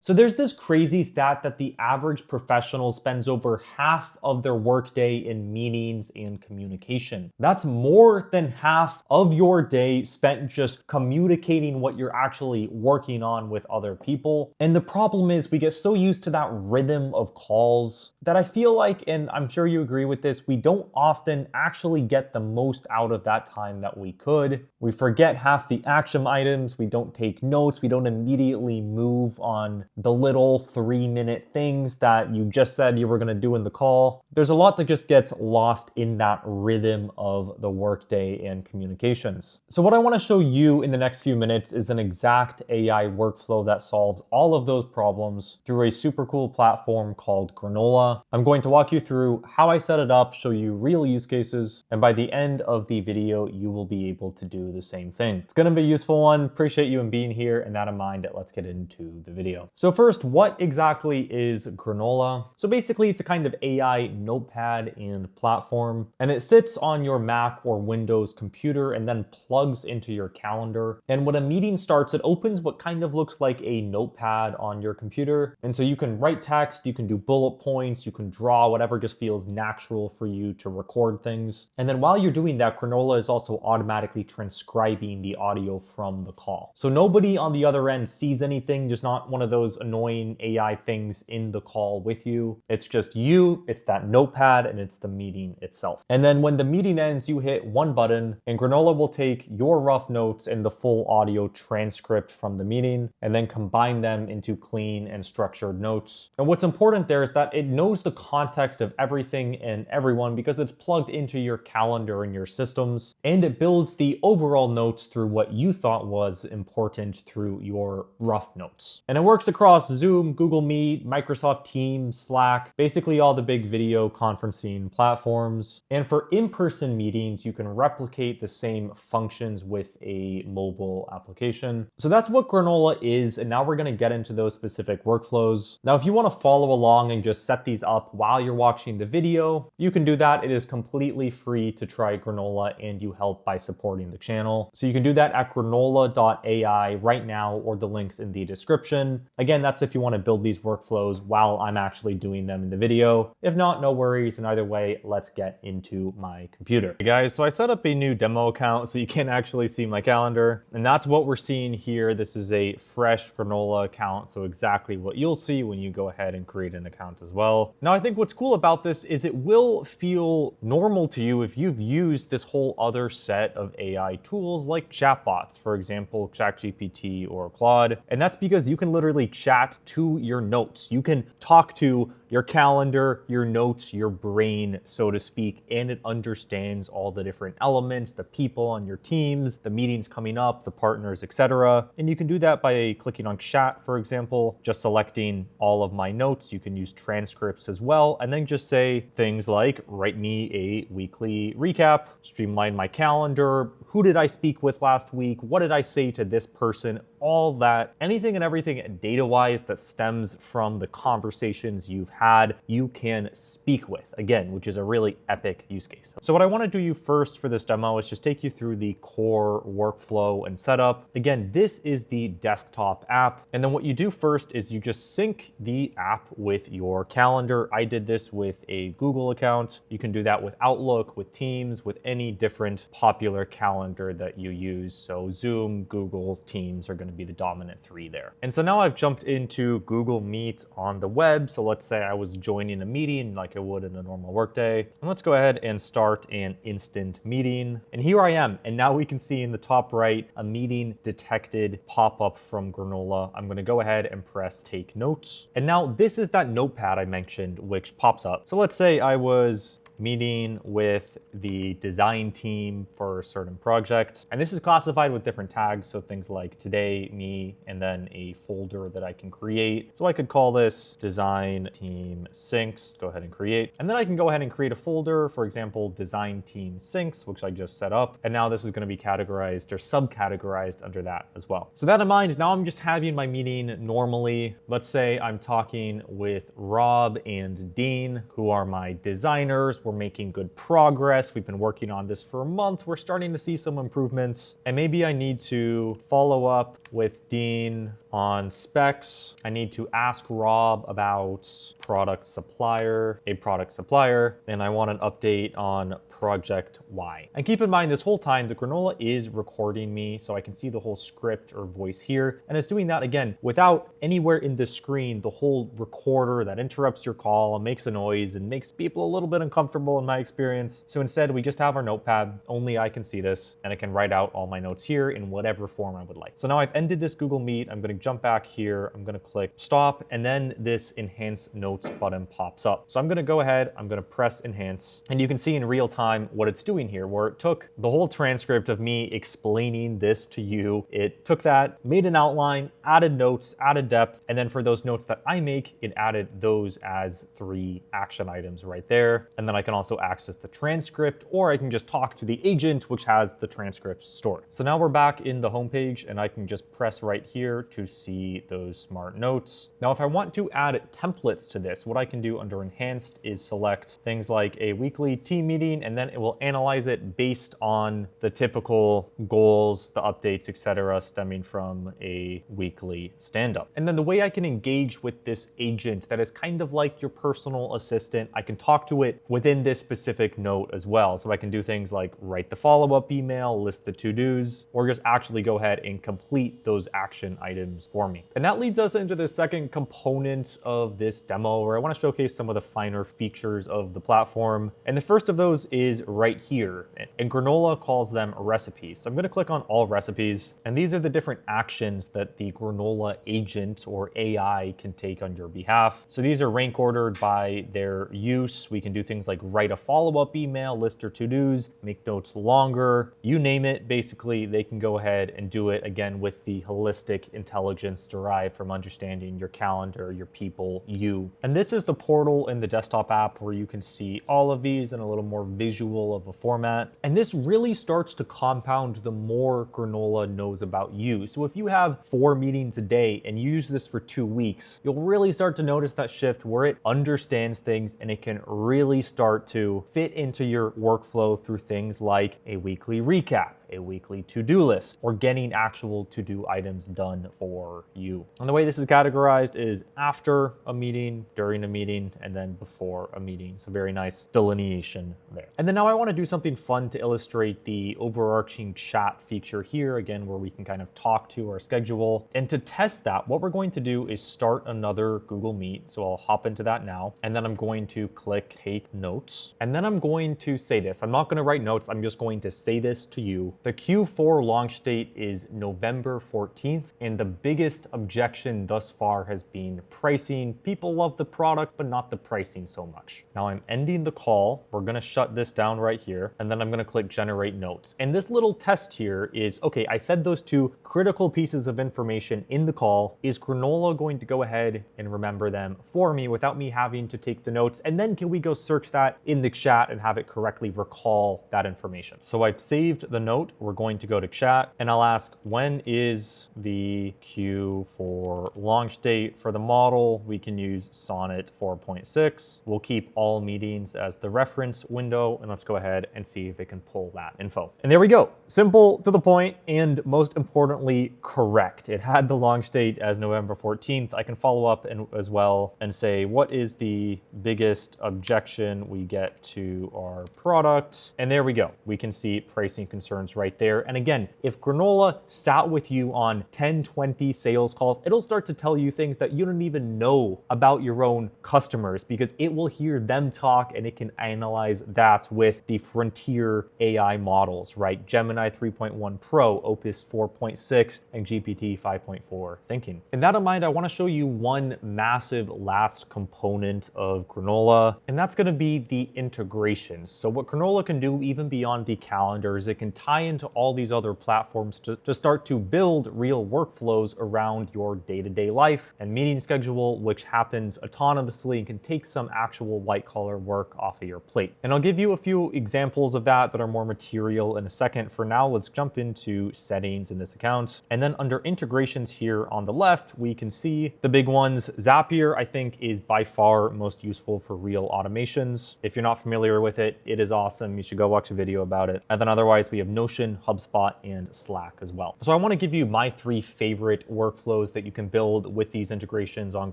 So there's this crazy stat that the average professional spends over half of their workday in meetings and communication. That's more than half of your day spent just communicating what you're actually working on with other people. And the problem is we get so used to that rhythm of calls that I feel like, and I'm sure you agree with this, we don't often actually get the most out of that time that we could. We forget half the action items, we don't take notes, we don't immediately move on the little 3-minute things that you just said you were going to do in the call. There's a lot that just gets lost in that rhythm of the workday and communications. So what I want to show you in the next few minutes is an exact AI workflow that solves all of those problems through a super cool platform called Granola. I'm going to walk you through how I set it up, show you real use cases, and by the end of the video, you will be able to do the same thing. It's going to be a useful one. Appreciate you and being here, and that in mind, let's get into the video. So first, what exactly is Granola? So basically, it's a kind of AI notepad and platform, and it sits on your Mac or Windows computer and then plugs into your calendar. And when a meeting starts, it opens what kind of looks like a notepad on your computer. And so you can write text, you can do bullet points, you can draw, whatever just feels natural for you to record things. And then while you're doing that, Granola is also automatically transcribing the audio from the call. So nobody on the other end sees anything. There's not one of those annoying AI things in the call with you. It's just you, it's that notepad, and it's the meeting itself. And then when the meeting ends, you hit one button and Granola will take your rough notes and the full audio transcript from the meeting and then combine them into clean and structured notes. And what's important there is that it knows the context of everything and everyone because it's plugged into your calendar and your systems, and it builds the overall notes through what you thought was important through your rough notes. And it works across Zoom, Google Meet, Microsoft Teams, Slack, basically all the big video conferencing platforms. And for in-person meetings, you can replicate the same functions with a mobile application. So that's what Granola is, and now we're going to get into those specific workflows. Now, if you want to follow along and just set these up while you're watching the video, you can do that. It is completely free to try Granola, and you help by supporting the channel. So you can do that at Granola.ai right now, or the links in the description. Again, that's if you want to build these workflows while I'm actually doing them in the video. If not, no worries. And either way, let's get into my computer. Hey guys, so I set up a new demo account so you can actually see my calendar. And that's what we're seeing here. This is a fresh Granola account, so exactly what you'll see when you go ahead and create an account as well. Now, I think what's cool about this is it will feel normal to you if you've used this whole other set of AI tools like chatbots, for example, ChatGPT or Claude. And that's because you can literally chat to your notes. You can talk to your calendar, your notes, your brain, so to speak, and it understands all the different elements, the people on your teams, the meetings coming up, the partners, etc. And you can do that by clicking on chat, for example, just selecting all of my notes. You can use transcripts as well, and then just say things like, write me a weekly recap, streamline my calendar, who did I speak with last week, what did I say to this person, all that, anything and everything data-wise that stems from the conversations you've had, you can speak with, again, which is a really epic use case. So what I want to do you first for this demo is just take you through the core workflow and setup. Again, this is the desktop app. And then what you do first is you just sync the app with your calendar. I did this with a Google account. You can do that with Outlook, with Teams, with any different popular calendar that you use. So Zoom, Google, Teams are going to be the dominant three there. And so now I've jumped into Google Meet on the web. So let's say I was joining a meeting like I would in a normal workday. And let's go ahead and start an instant meeting. And here I am. And now we can see in the top right, a meeting detected pop up from Granola. I'm going to go ahead and press take notes. And now this is that notepad I mentioned, which pops up. So let's say I was meeting with the design team for a certain project. And this is classified with different tags. So things like today, me, and then a folder that I can create. So I could call this design team syncs, go ahead and create. And then I can go ahead and create a folder, for example, design team syncs, which I just set up. And now this is going to be categorized or subcategorized under that as well. So that in mind, now I'm just having my meeting normally. Let's say I'm talking with Rob and Dean, who are my designers. We're making good progress. We've been working on this for a month. We're starting to see some improvements. And maybe I need to follow up with Dean On specs, I need to ask Rob about product supplier, and I want an update on project Y. And keep in mind, this whole time, the Granola is recording me, so I can see the whole script or voice here. And it's doing that again, without anywhere in the screen, the whole recorder that interrupts your call and makes a noise and makes people a little bit uncomfortable in my experience. So instead, we just have our notepad. Only I can see this, and I can write out all my notes here in whatever form I would like. So now I've ended this Google Meet. I'm going to jump back here. I'm going to click stop, and then this Enhance Notes button pops up. So I'm going to go ahead. I'm going to press Enhance, and you can see in real time what it's doing here, where it took the whole transcript of me explaining this to you. It took that, made an outline, added notes, added depth, and then for those notes that I make, it added those as 3 action items right there. And then I can also access the transcript, or I can just talk to the agent, which has the transcripts stored. So now we're back in the homepage, and I can just press right here to see those smart notes. Now, if I want to add templates to this, what I can do under Enhanced is select things like a weekly team meeting, and then it will analyze it based on the typical goals, the updates, etc., stemming from a weekly stand-up. And then the way I can engage with this agent that is kind of like your personal assistant, I can talk to it within this specific note as well. So I can do things like write the follow-up email, list the to-dos, or just actually go ahead and complete those action items for me. And that leads us into the second component of this demo, where I want to showcase some of the finer features of the platform. And the first of those is right here. And Granola calls them recipes. So I'm going to click on all recipes. And these are the different actions that the Granola agent or AI can take on your behalf. So these are rank ordered by their use. We can do things like write a follow-up email, list or to-dos, make notes longer, you name it. Basically, they can go ahead and do it again with the holistic intelligence derived from understanding your calendar, your people, you. And this is the portal in the desktop app where you can see all of these in a little more visual of a format. And this really starts to compound the more Granola knows about you. So if you have 4 meetings a day and you use this for 2 weeks, you'll really start to notice that shift where it understands things and it can really start to fit into your workflow through things like a weekly recap, a weekly to-do list, or getting actual to-do items done for you. And the way this is categorized is after a meeting, during a meeting, and then before a meeting. So very nice delineation there. And then now I want to do something fun to illustrate the overarching chat feature here, again, where we can kind of talk to our schedule. And to test that, what we're going to do is start another Google Meet. So I'll hop into that now, and then I'm going to click take notes. And then I'm going to say this. I'm not going to write notes. I'm just going to say this to you. The Q4 launch date is November 14th, and the biggest objection thus far has been pricing. People love the product, but not the pricing so much. Now I'm ending the call. We're gonna shut this down right here, and then I'm gonna click generate notes. And this little test here is, okay, I said those 2 critical pieces of information in the call. Is Granola going to go ahead and remember them for me without me having to take the notes? And then can we go search that in the chat and have it correctly recall that information? So I've saved the note. We're going to go to chat, and I'll ask, when is the Q4 launch date for the model? We can use Sonnet 4.6. We'll keep all meetings as the reference window, and let's go ahead and see if it can pull that info. And there we go. Simple, to the point, and most importantly, correct. It had the launch date as November 14th. I can follow up as well and say, what is the biggest objection we get to our product? And there we go. We can see pricing concerns right there. And again, if Granola sat with you on 10, 20 sales calls, it'll start to tell you things that you don't even know about your own customers, because it will hear them talk and it can analyze that with the frontier AI models, right? Gemini 3.1 Pro, Opus 4.6, and GPT 5.4 thinking. And that in mind, I want to show you one massive last component of Granola, and that's going to be the integrations. So what Granola can do even beyond the calendar is it can tie into all these other platforms to start to build real workflows around your day-to-day life and meeting schedule, which happens autonomously and can take some actual white-collar work off of your plate. And I'll give you a few examples of that are more material in a second. For now, let's jump into settings in this account. And then under integrations here on the left, we can see the big ones. Zapier, I think, is by far most useful for real automations. If you're not familiar with it, it is awesome. You should go watch a video about it. And then otherwise, we have Notion, HubSpot, and Slack as well. So I want to give you my 3 favorite workflows that you can build with these integrations on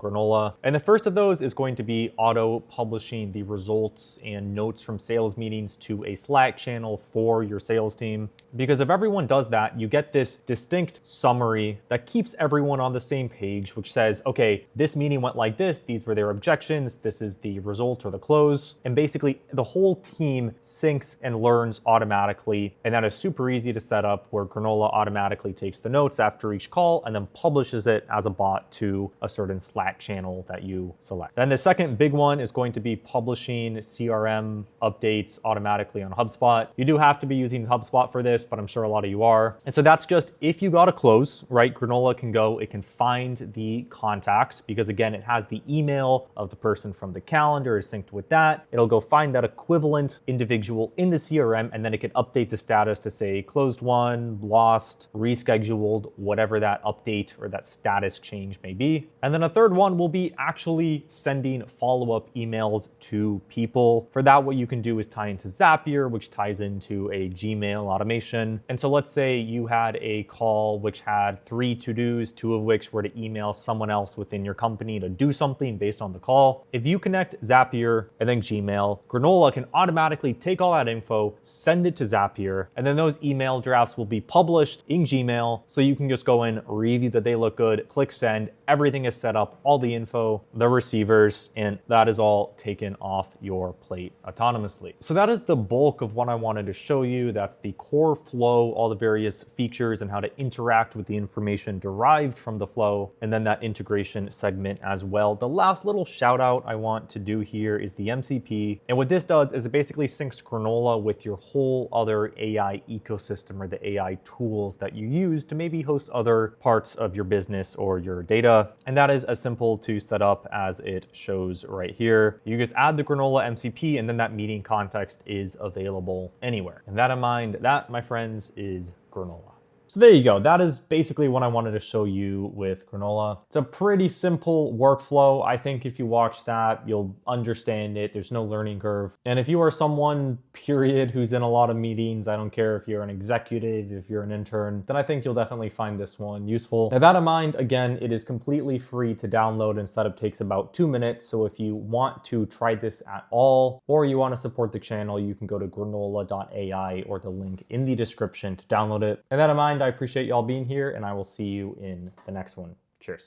Granola. And the first of those is going to be auto publishing the results and notes from sales meetings to a Slack channel for your sales team. Because if everyone does that, you get this distinct summary that keeps everyone on the same page, which says, okay, this meeting went like this, these were their objections, this is the result or the close. And basically the whole team syncs and learns automatically. And that is super easy to set up, where Granola automatically takes the notes after each call and then publishes it as a bot to a certain Slack channel that you select. Then the second big one is going to be publishing CRM updates automatically on HubSpot. You do have to be using HubSpot for this, but I'm sure a lot of you are. And so that's just if you got a close, right? Granola can go, it can find the contact, because again, it has the email of the person from the calendar is synced with that. It'll go find that equivalent individual in the CRM, and then it can update the status to say closed one, lost, rescheduled, whatever that update or that status change may be. And then a third one will be actually sending follow-up emails to people. For that, what you can do is tie into Zapier, which ties into a Gmail automation. And so let's say you had a call which had 3 to-dos, 2 of which were to email someone else within your company to do something based on the call. If you connect Zapier and then Gmail, Granola can automatically take all that info, send it to Zapier, and then those email drafts will be published in Gmail. So you can just go in, review that they look good, click send, everything is set up, all the info, the receivers, and that is all taken off your plate autonomously. So that is the bulk of what I wanted to show you. That's the core flow, all the various features and how to interact with the information derived from the flow, and then that integration segment as well. The last little shout out I want to do here is the MCP. And what this does is it basically syncs Granola with your whole other AI ecosystem, or the AI tools that you use to maybe host other parts of your business or your data. And that is as simple to set up as it shows right here. You just add the Granola MCP, and then that meeting context is available anywhere. And that in mind, that, my friends, is Granola. So there you go. That is basically what I wanted to show you with Granola. It's a pretty simple workflow. I think if you watch that, you'll understand it. There's no learning curve. And if you are someone, period, who's in a lot of meetings, I don't care if you're an executive, if you're an intern, then I think you'll definitely find this one useful. With that in mind, again, it is completely free to download, and setup takes about 2 minutes. So if you want to try this at all, or you want to support the channel, you can go to Granola.ai or the link in the description to download it. And that in mind, I appreciate y'all being here, and I will see you in the next one. Cheers.